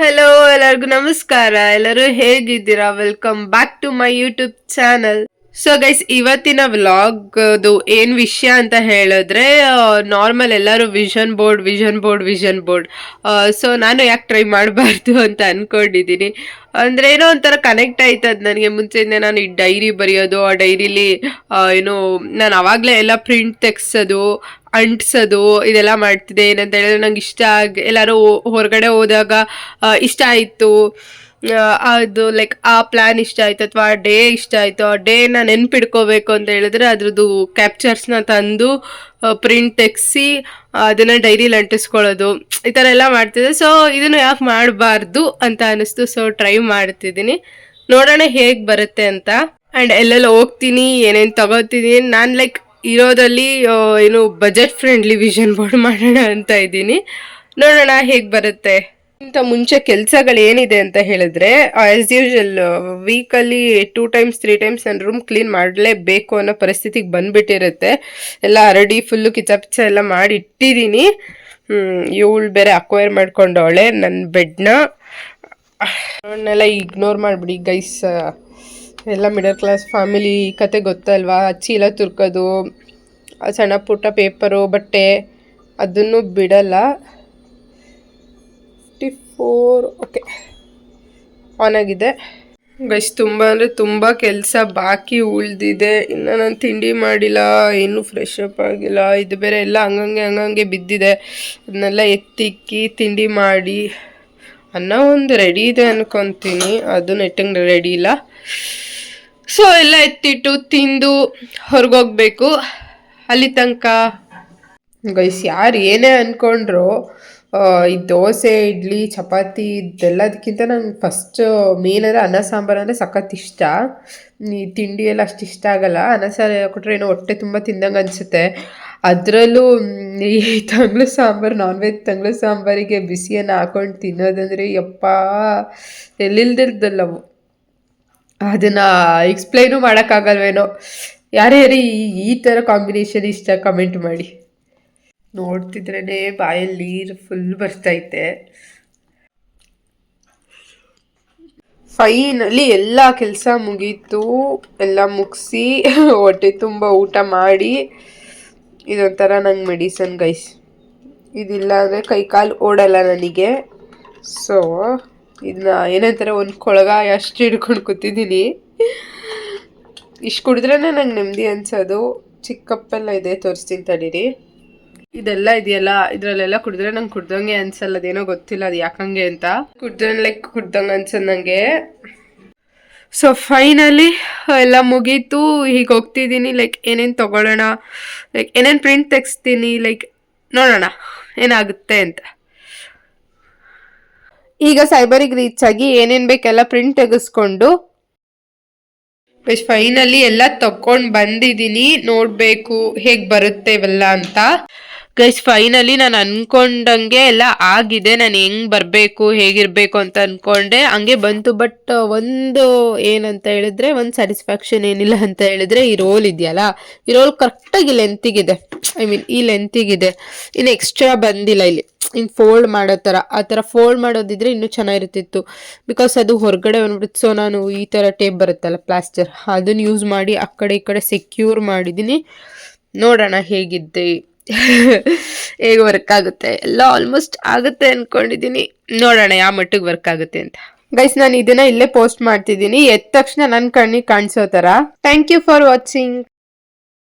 Hello, ಎಲ್ಲರಿಗೂ ನಮಸ್ಕಾರ. ಎಲ್ಲರೂ ಹೇಗಿದ್ದೀರಾ? Welcome back to my YouTube channel. So guys, ಇವತ್ತಿನ ವ್ಲಾಗ್ ಏನ್ ವಿಷಯ ಅಂತ ಹೇಳಿದ್ರೆ, ನಾರ್ಮಲ್ ಎಲ್ಲರೂ ವಿಷನ್ ಬೋರ್ಡ್. ಸೊ ನಾನು ಯಾಕೆ ಟ್ರೈ ಮಾಡಬಾರ್ದು ಅಂತ ಅನ್ಕೊಂಡಿದ್ದೀನಿ. ಅಂದ್ರೆ ಏನೋ ಒಂಥರ ಕನೆಕ್ಟ್ ಆಯ್ತದ ನನಗೆ. ಮುಂಚೆಯಿಂದ ನಾನು ಈ ಡೈರಿ ಬರೆಯೋದು, ಆ ಡೈರಿಲಿ ಏನೋ ನಾನು ಅವಾಗಲೇ ಎಲ್ಲ ಪ್ರಿಂಟ್ ತೆಗ್ಸೋದು, ಅಂಟಿಸೋದು ಇದೆಲ್ಲ ಮಾಡ್ತಿದ್ದೆ. ಏನಂತ ಹೇಳಿದ್ರೆ ನಂಗೆ ಇಷ್ಟ ಎಲ್ಲರೂ ಹೊರಗಡೆ ಹೋದಾಗ ಇಷ್ಟ ಆಯಿತು, ಅದು ಲೈಕ್ ಆ ಪ್ಲಾನ್ ಇಷ್ಟ ಆಯ್ತು ಅಥವಾ ಆ ಡೇ ಇಷ್ಟ ಆಯಿತು, ಆ ಡೇನ ನೆನ್ಪಿಡ್ಕೋಬೇಕು ಅಂತ ಹೇಳಿದ್ರೆ ಅದ್ರದ್ದು ಕ್ಯಾಪ್ಚರ್ಸ್ನ ತಂದು ಪ್ರಿಂಟ್ ತೆಗ್ಸಿ ಅದನ್ನು ಡೈರಿಲಿ ಅಂಟಿಸ್ಕೊಳ್ಳೋದು, ಈ ಥರ ಎಲ್ಲ ಮಾಡ್ತಿದ್ದೆ. ಸೊ ಇದನ್ನು ಯಾಕೆ ಮಾಡಬಾರ್ದು ಅಂತ ಅನಿಸ್ತು. ಸೊ ಟ್ರೈ ಮಾಡ್ತಿದ್ದೀನಿ, ನೋಡೋಣ ಹೇಗೆ ಬರುತ್ತೆ ಅಂತ. ಆ್ಯಂಡ್ ಎಲ್ಲೆಲ್ಲ ಹೋಗ್ತೀನಿ, ಏನೇನು ತಗೋತೀನಿ, ನಾನು ಲೈಕ್ ಇರೋದಲ್ಲಿ ಏನು ಬಜೆಟ್ ಫ್ರೆಂಡ್ಲಿ ವಿಷನ್ ಬೋರ್ಡ್ ಮಾಡೋಣ ಅಂತ ಇದ್ದೀನಿ. ನೋಡೋಣ ಹೇಗೆ ಬರುತ್ತೆ. ಇಂಥ ಮುಂಚೆ ಕೆಲಸಗಳು ಏನಿದೆ ಅಂತ ಹೇಳಿದ್ರೆ, ಆಸ್ ಯೂಶಲ್ ವೀಕಲ್ಲಿ 2 times 3 times ನನ್ನ ರೂಮ್ ಕ್ಲೀನ್ ಮಾಡಲೇಬೇಕು ಅನ್ನೋ ಪರಿಸ್ಥಿತಿಗೆ ಬಂದ್ಬಿಟ್ಟಿರುತ್ತೆ. ಎಲ್ಲ ಹರಡಿ ಫುಲ್ಲು ಕಿಚ ಎಲ್ಲ ಮಾಡಿ ಇಟ್ಟಿದ್ದೀನಿ. ಇವಳು ಬೇರೆ ಅಕ್ವೈರ್ ಮಾಡ್ಕೊಂಡವಳೆ ನನ್ನ ಬೆಡ್ನ. ಅವನ್ನೆಲ್ಲ ಇಗ್ನೋರ್ ಮಾಡಿಬಿಡಿ ಗೈಸ್. ಎಲ್ಲ ಮಿಡಲ್ ಕ್ಲಾಸ್ ಫ್ಯಾಮಿಲಿ ಕತೆ ಗೊತ್ತಲ್ವಾ. ಚೀಲ ತುರ್ಕೋದು, ಸಣ್ಣ ಪುಟ್ಟ ಪೇಪರು, ಬಟ್ಟೆ ಅದನ್ನು ಬಿಡಲ್ಲ. 54 ಓಕೆ ಆನ್ ಆಗಿದೆ ಗೈಸ್. ತುಂಬ ಅಂದರೆ ತುಂಬ ಕೆಲಸ ಬಾಕಿ ಉಳಿದಿದೆ. ಇನ್ನು ನಾನು ತಿಂಡಿ ಮಾಡಿಲ್ಲ, ಏನೂ ಫ್ರೆಶ್ ಅಪ್ ಆಗಿಲ್ಲ. ಇದು ಬೇರೆ ಎಲ್ಲ ಹಂಗಂಗೆ ಬಿದ್ದಿದೆ. ಅದನ್ನೆಲ್ಲ ಎತ್ತಿಕ್ಕಿ ತಿಂಡಿ ಮಾಡಿ, ಅನ್ನ ಒಂದು ರೆಡಿ ಇದೆ ಅನ್ಕೊತೀನಿ, ಅದು ನೆಟ್ಟಂಗೆ ರೆಡಿ ಇಲ್ಲ. ಸೊ ಎಲ್ಲ ಎತ್ತಿಟ್ಟು ತಿಂದು ಹೊರಗೋಗ್ಬೇಕು. ಅಲ್ಲಿ ತನಕ ಗೈಸ್ ಯಾರು ಏನೇ ಅಂದ್ಕೊಂಡ್ರು, ಈ ದೋಸೆ, ಇಡ್ಲಿ, ಚಪಾತಿ ಇದೆಲ್ಲದಕ್ಕಿಂತ ನಂಗೆ ಫಸ್ಟ್ ಮೇನ್ ಅಂದರೆ ಅನ್ನ ಸಾಂಬಾರು ಅಂದರೆ ಸಖತ್ ಇಷ್ಟ. ಈ ತಿಂಡಿ ಎಲ್ಲ ಅಷ್ಟು ಇಷ್ಟ ಆಗಲ್ಲ. ಅನ್ನ ಸಾರು ಕೊಟ್ಟರೆ ಏನೋ ಹೊಟ್ಟೆ ತುಂಬ ತಿಂದಂಗೆ ಅನಿಸುತ್ತೆ. ಅದರಲ್ಲೂ ಈ ತಂಗ್ಳು ಸಾಂಬಾರು, ನಾನ್ ವೆಜ್ ತಂಗ್ಳು ಸಾಂಬಾರಿಗೆ ಬಿಸಿಯನ್ನು ಹಾಕೊಂಡು ತಿನ್ನೋದಂದರೆ ಯಪ್ಪ ಎಲ್ಲಿಲ್ದಿರ್ದಲ್ಲವು. ಅದನ್ನು ಎಕ್ಸ್ಪ್ಲೈನು ಮಾಡೋಕ್ಕಾಗಲ್ವೇನೋ. ಯಾರ್ಯಾರು ಈ ಥರ ಕಾಂಬಿನೇಷನ್ ಇಷ್ಟ ಕಮೆಂಟ್ ಮಾಡಿ. ನೋಡ್ತಿದ್ರೇ ಬಾಯಲ್ಲಿ ನೀರು ಫುಲ್ ಬರ್ತೈತೆ. ಫೈನಲಿ ಎಲ್ಲ ಕೆಲಸ ಮುಗೀತು. ಎಲ್ಲ ಮುಗಿಸಿ ಹೊಟ್ಟೆ ತುಂಬ ಊಟ ಮಾಡಿ, ಇದೊಂಥರ ನಂಗೆ ಮೆಡಿಸನ್ ಗೈಸ್. ಇದಿಲ್ಲ ಅಂದರೆ ಕೈಕಾಲು ಓಡಲ್ಲ ನನಗೆ. ಸೊ ಇದನ್ನ ಏನಂತಾರೆ, ಒಂದು ಕೊಳಗ ಅಷ್ಟು ಹಿಡ್ಕೊಂಡು ಕೂತಿದ್ದೀನಿ. ಇಷ್ಟು ಕುಡಿದ್ರೇ ನಂಗೆ ನೆಮ್ಮದಿ ಅನ್ಸೋದು. ಚಿಕ್ಕಪ್ಪೆಲ್ಲ ಇದೆ, ತೋರಿಸ್ತೀನಿ ತಡೀರಿ. ಇದೆಲ್ಲ ಇದೆಯಲ್ಲ, ಇದರಲ್ಲೆಲ್ಲ ಕುಡಿದ್ರೆ ನಂಗೆ ಕುಡ್ದಂಗೆ ಅನ್ಸಲ್ಲ. ಅದೇನೋ ಗೊತ್ತಿಲ್ಲ ಅದು ಯಾಕಂಗೆ ಅಂತ. ಕುಡಿದ್ರೆ ಲೈಕ್ ಕುಡ್ದಂಗೆ ಅನ್ಸೋದು ನನಗೆ. ಸೊ ಫೈನಲಿ ಎಲ್ಲ ಮುಗೀತು. ಹೀಗೆ ಹೋಗ್ತಿದ್ದೀನಿ. ಲೈಕ್ ಏನೇನು ತೊಗೊಳ್ಳೋಣ, ಲೈಕ್ ಏನೇನು ಪ್ರಿಂಟ್ ತೆಗಿಸ್ತೀನಿ, ಲೈಕ್ ನೋಡೋಣ ಏನಾಗುತ್ತೆ ಅಂತ. ಈಗ ಸೈಬರಿಗೆ ರೀಚ್ ಆಗಿ ಏನೇನು ಬೇಕೆಲ್ಲ ಪ್ರಿಂಟ್ ತೆಗೆಸ್ಕೊಂಡು ಫೈನಲಿ ಎಲ್ಲ ತಗೊಂಡು ಬಂದಿದ್ದೀನಿ. ನೋಡಬೇಕು ಹೇಗೆ ಬರುತ್ತೆ ಇವೆಲ್ಲ ಅಂತ. ಗೈಸ್ ಫೈನಲಿ ನಾನು ಅನ್ಕೊಂಡಂಗೆ ಎಲ್ಲ ಆಗಿದೆ. ನಾನು ಹೆಂಗೆ ಬರಬೇಕು, ಹೇಗಿರಬೇಕು ಅಂತ ಅಂದ್ಕೊಂಡೆ, ಹಂಗೆ ಬಂತು. ಬಟ್ ಒಂದು ಏನಂತ ಹೇಳಿದ್ರೆ, ಒಂದು ಸ್ಯಾಟಿಸ್ಫ್ಯಾಕ್ಷನ್ ಏನಿಲ್ಲ ಅಂತ ಹೇಳಿದ್ರೆ, ಈ ರೋಲ್ ಇದೆಯಲ್ಲ, ಈ ರೋಲ್ ಕರೆಕ್ಟಾಗಿ ಲೆಂತಿಗಿದೆ. ಐ ಮೀನ್ ಈ ಲೆಂತಿಗಿದೆ, ಇನ್ನು ಎಕ್ಸ್ಟ್ರಾ ಬಂದಿಲ್ಲ ಇಲ್ಲಿ. ಇನ್ನು ಫೋಲ್ಡ್ ಮಾಡೋ ಥರ, ಆ ಥರ ಫೋಲ್ಡ್ ಮಾಡೋದಿದ್ರೆ ಇನ್ನೂ ಚೆನ್ನಾಗಿರ್ತಿತ್ತು. ಬಿಕಾಸ್ ಅದು ಹೊರಗಡೆ ಬಂದ್ಬಿಡುತ್ತೆ. ಸೊ ನಾನು ಈ ಥರ ಟೇಪ್ ಬರುತ್ತಲ್ಲ ಪ್ಲಾಸ್ಟರ್, ಅದನ್ನು ಯೂಸ್ ಮಾಡಿ ಆ ಕಡೆ ಈ ಕಡೆ ಸೆಕ್ಯೂರ್ ಮಾಡಿದ್ದೀನಿ. ನೋಡೋಣ ಹೇಗಿದ್ದೆ, ಹೇಗೆ ವರ್ಕ್ ಆಗುತ್ತೆ. ಎಲ್ಲ ಆಲ್ಮೋಸ್ಟ್ ಆಗುತ್ತೆ ಅಂದ್ಕೊಂಡಿದ್ದೀನಿ. ನೋಡೋಣ ಯಾವ ಮಟ್ಟಿಗೆ ವರ್ಕ್ ಆಗುತ್ತೆ ಅಂತ. ಗೈಸ್ ನಾನು ಇದನ್ನ ಇಲ್ಲೇ ಪೋಸ್ಟ್ ಮಾಡ್ತಿದ್ದೀನಿ, ಎದ್ದ ತಕ್ಷಣ ನನ್ನ ಕಣ್ಣಿಗೆ ಕಾಣಿಸೋ ಥರ. Thank you for watching.